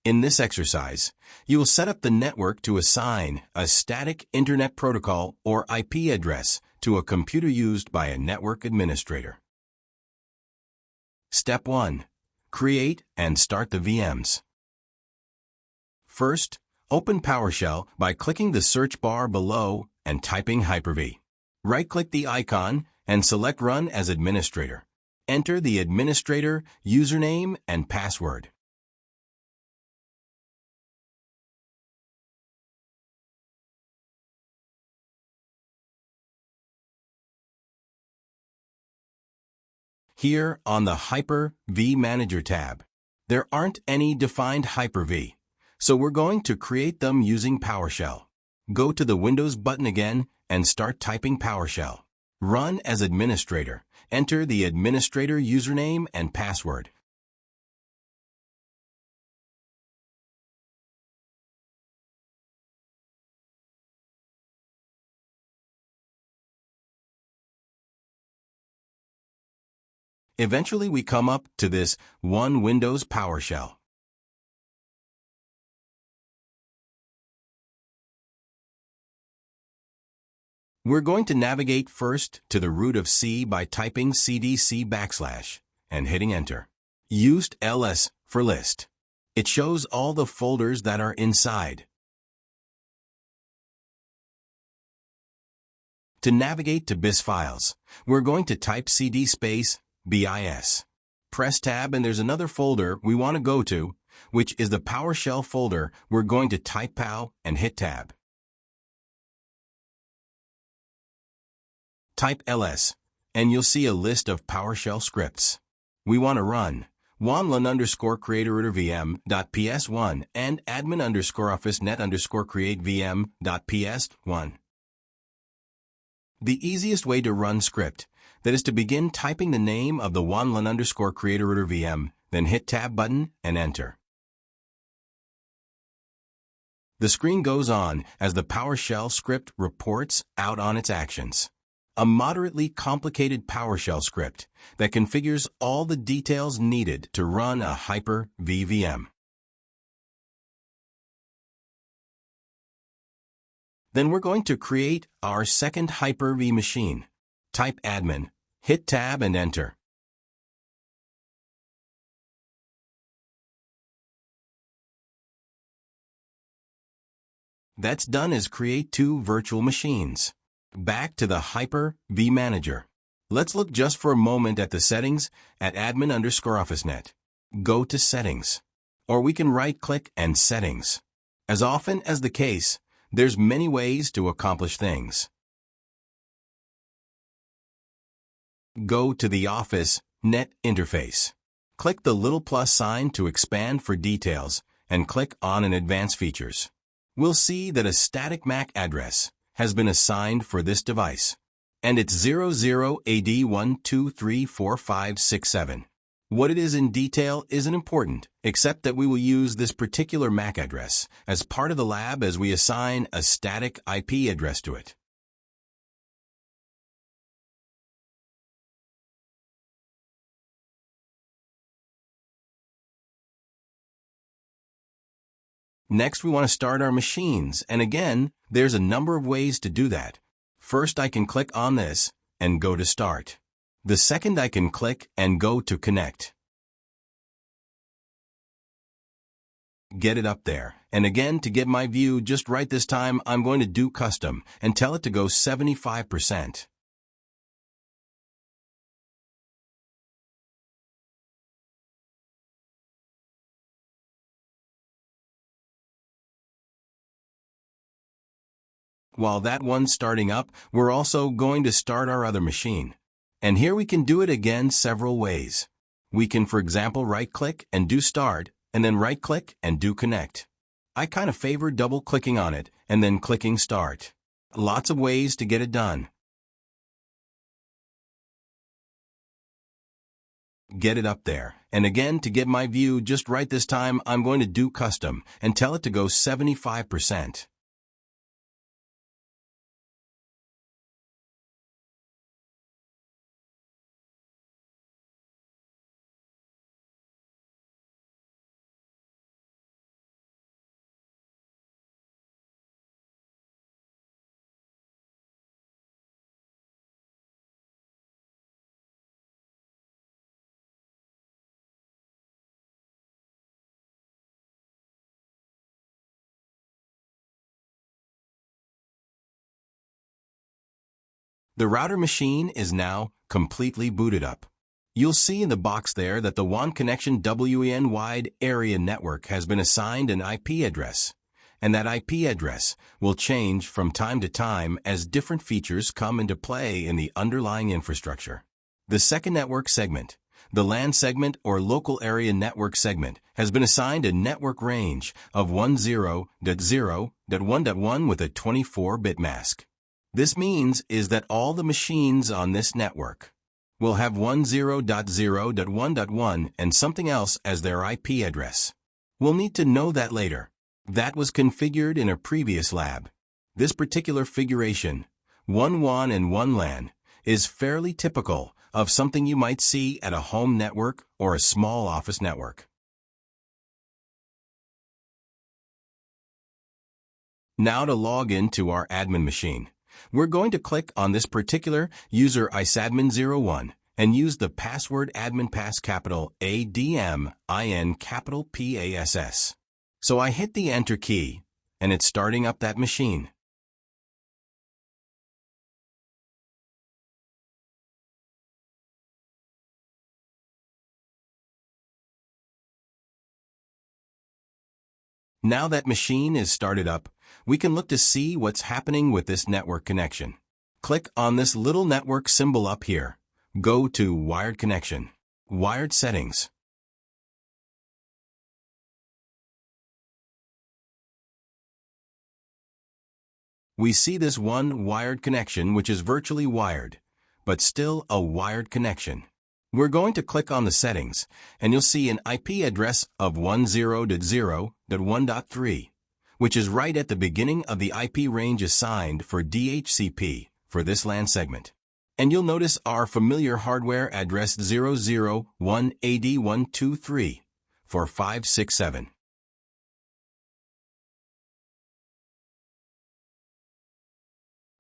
In this exercise, you will set up the network to assign a static Internet Protocol or IP address to a computer used by a network administrator. Step 1. Create and start the VMs. First, open PowerShell by clicking the search bar below and typing Hyper-V. Right-click the icon and select Run as Administrator. Enter the administrator username and password. Here on the Hyper-V Manager tab, there aren't any defined Hyper-V, so we're going to create them using PowerShell. Go to the Windows button again and start typing PowerShell. Run as administrator. Enter the administrator username and password. Eventually, we come up to this One Windows PowerShell. We're going to navigate first to the root of C by typing cdc/ and hitting Enter. Used ls for list. It shows all the folders that are inside. To navigate to BIS files, we're going to type cd space BIS. Press Tab and there's another folder we want to go to, which is the PowerShell folder. We're going to type POW and hit Tab. Type ls, and you'll see a list of PowerShell scripts. We want to run wanlan_creator_vm.ps1 and admin_officenet_create_vm.ps1. The easiest way to run script, that is to begin typing the name of the wanlan_creator_vm, then hit Tab button and Enter. The screen goes on as the PowerShell script reports out on its actions. A moderately complicated PowerShell script that configures all the details needed to run a Hyper-V VM. Then we're going to create our second Hyper-V machine. Type admin, hit Tab and Enter. That's done as create two virtual machines. Back to the Hyper-V Manager. Let's look just for a moment at the settings at admin_officenet. Go to Settings. Or we can right-click and Settings. As often as the case, there's many ways to accomplish things. Go to the Office Net interface. Click the little plus sign to expand for details and click on an Advanced Features. We'll see that a static MAC address has been assigned for this device, and it's 00AD12345567. What it is in detail isn't important, except that we will use this particular MAC address as part of the lab as we assign a static IP address to it. Next, we want to start our machines, and again, there's a number of ways to do that. First, I can click on this and go to Start. The second, I can click and go to Connect. Get it up there. And again, to get my view just right this time, I'm going to do Custom and tell it to go 75%. While that one's starting up, we're also going to start our other machine. And here we can do it again several ways. We can, for example, right-click and do Start, and then right-click and do Connect. I kind of favor double-clicking on it and then clicking Start. Lots of ways to get it done. Get it up there. And again, to get my view just right this time, I'm going to do Custom and tell it to go 75%. The router machine is now completely booted up. You'll see in the box there that the WAN connection WAN wide area network has been assigned an IP address, and that IP address will change from time to time as different features come into play in the underlying infrastructure. The second network segment, the LAN segment or local area network segment, has been assigned a network range of 10.0.1.1 with a 24-bit mask. This means is that all the machines on this network will have 10.0.1.1 and something else as their IP address. We'll need to know that later. That was configured in a previous lab. This particular configuration, one WAN and one LAN, is fairly typical of something you might see at a home network or a small office network. Now to log into our admin machine. We're going to click on this particular user isadmin01 and use the password admin pass capital ADMIN capital PASS. So I hit the enter key and it's starting up that machine. Now that machine is started up, we can look to see what's happening with this network connection. Click on this little network symbol up here. Go to Wired Connection, Wired Settings. We see this one wired connection which is virtually wired, but still a wired connection. We're going to click on the settings, and you'll see an IP address of 10.0.1.3, which is right at the beginning of the IP range assigned for DHCP for this LAN segment. And you'll notice our familiar hardware address 001AD123 for 567.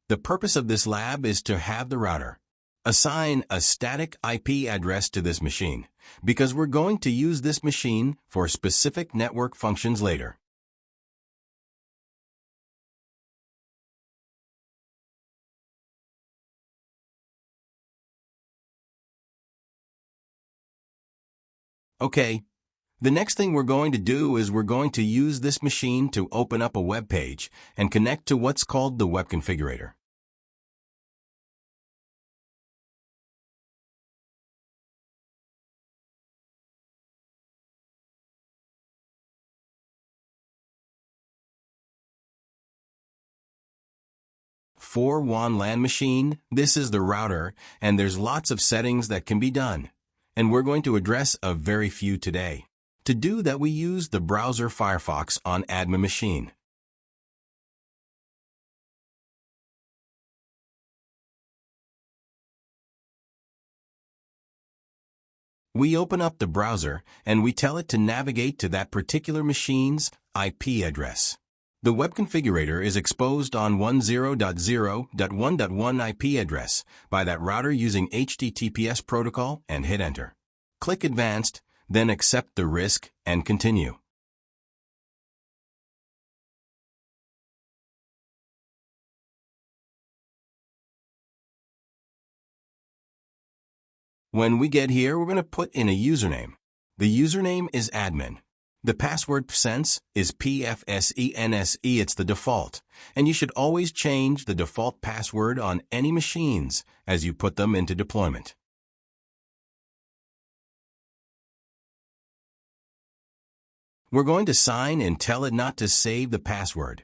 The purpose of this lab is to have the router assign a static IP address to this machine, because we're going to use this machine for specific network functions later. Okay, the next thing we're going to do is we're going to use this machine to open up a web page and connect to what's called the web configurator. For WAN LAN machine, this is the router, and there's lots of settings that can be done, and we're going to address a very few today. To do that, we use the browser Firefox on admin machine. We open up the browser and we tell it to navigate to that particular machine's IP address. The web configurator is exposed on 10.0.1.1 IP address by that router using HTTPS protocol and hit enter. Click Advanced, then accept the risk and continue. When we get here, we're going to put in a username. The username is admin. The password pfSense is pfSense. It's the default, and you should always change the default password on any machines as you put them into deployment. We're going to sign and tell it not to save the password.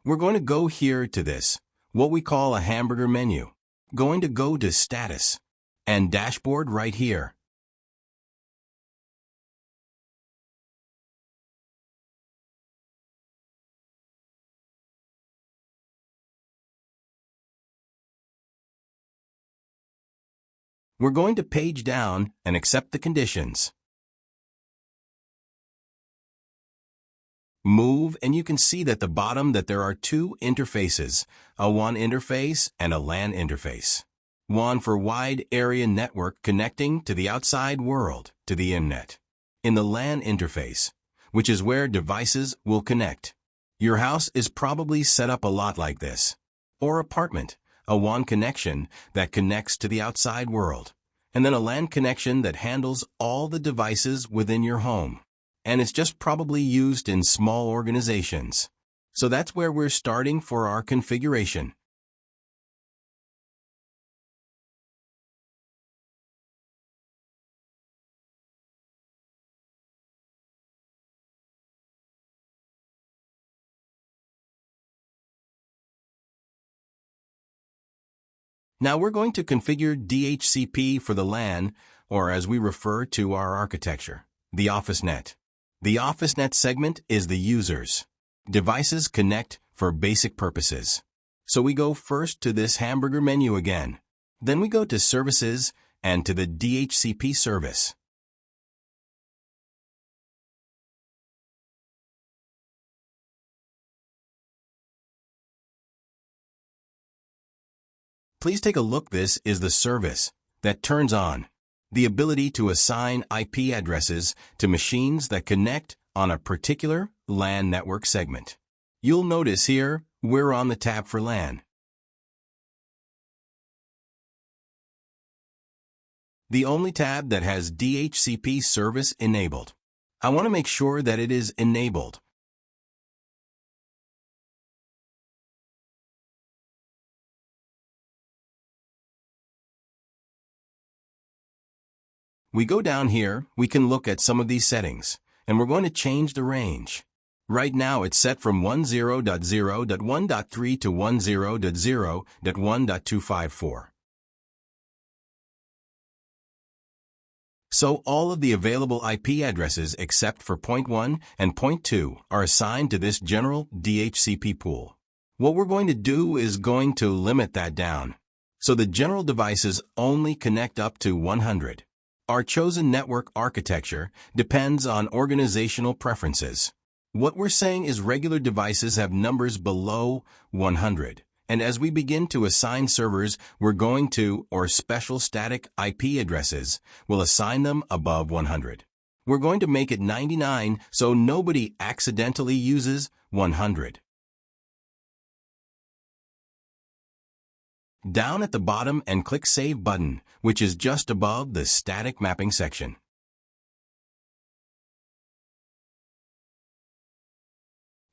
We're going to go here to this, what we call a hamburger menu. Going to go to Status and Dashboard right here. We're going to page down and accept the conditions. Move, and you can see at the bottom that there are two interfaces, a WAN interface and a LAN interface. WAN for wide area network connecting to the outside world, to the internet. In the LAN interface, which is where devices will connect. Your house is probably set up a lot like this. Or apartment, a WAN connection that connects to the outside world. And then a LAN connection that handles all the devices within your home. And it's just probably used in small organizations. So that's where we're starting for our configuration. Now we're going to configure DHCP for the LAN, or as we refer to our architecture, the OfficeNet. The OfficeNet segment is the users. Devices connect for basic purposes. So we go first to this hamburger menu again. Then we go to Services and to the DHCP service. Please take a look. This is the service that turns on the ability to assign IP addresses to machines that connect on a particular LAN network segment. You'll notice here, we're on the tab for LAN. The only tab that has DHCP service enabled. I want to make sure that it is enabled. We go down here, we can look at some of these settings, and we're going to change the range. Right now it's set from 10.0.1.3 to 10.0.1.254. So all of the available IP addresses except for point 1 and point 2 are assigned to this general DHCP pool. What we're going to do is going to limit that down. So the general devices only connect up to 100. Our chosen network architecture depends on organizational preferences. What we're saying is regular devices have numbers below 100. And as we begin to assign servers, we're going to, or special static IP addresses, will assign them above 100. We're going to make it 99 so nobody accidentally uses 100. Down at the bottom and click Save button, which is just above the static mapping section.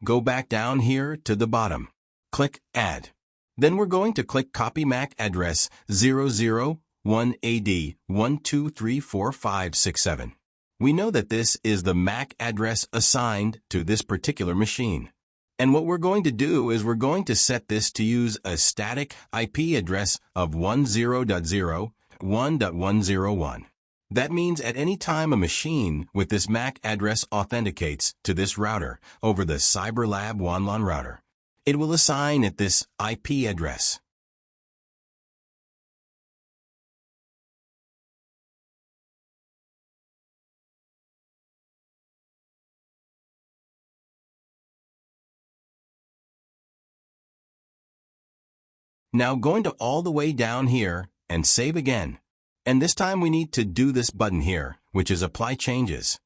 Go back down here to the bottom. Click Add. Then we're going to click Copy MAC address 001AD12345567. We know that this is the MAC address assigned to this particular machine. And what we're going to do is we're going to set this to use a static IP address of 10.0.1.101. That means at any time a machine with this MAC address authenticates to this router over the CyberLab WAN router, it will assign it this IP address. Now going to all the way down here and save again. And this time we need to do this button here, which is Apply Changes.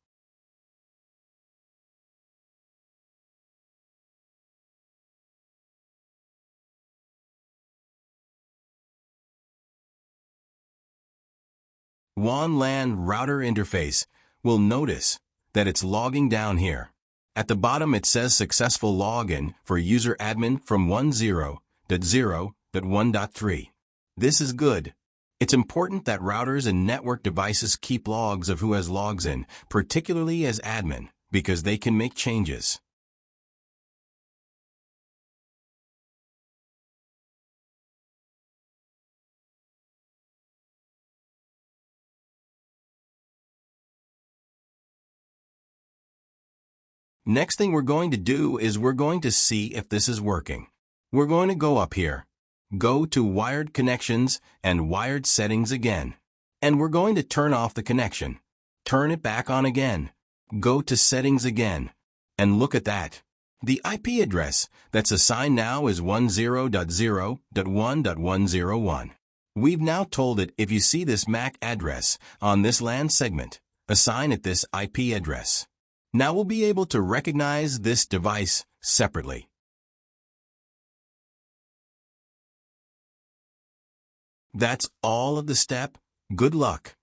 WAN LAN router interface will notice that it's logging down here. At the bottom it says successful login for user admin from 10.0.1.3. This is good. It's important that routers and network devices keep logs of who has logs in, particularly as admin, because they can make changes. Next thing we're going to do is we're going to see if this is working. We're going to go up here, go to Wired Connections and Wired Settings again. And we're going to turn off the connection. Turn it back on again. Go to Settings again. And look at that. The IP address that's assigned now is 10.0.1.101. We've now told it if you see this MAC address on this LAN segment, assign it this IP address. Now we'll be able to recognize this device separately. That's all of the step. Good luck.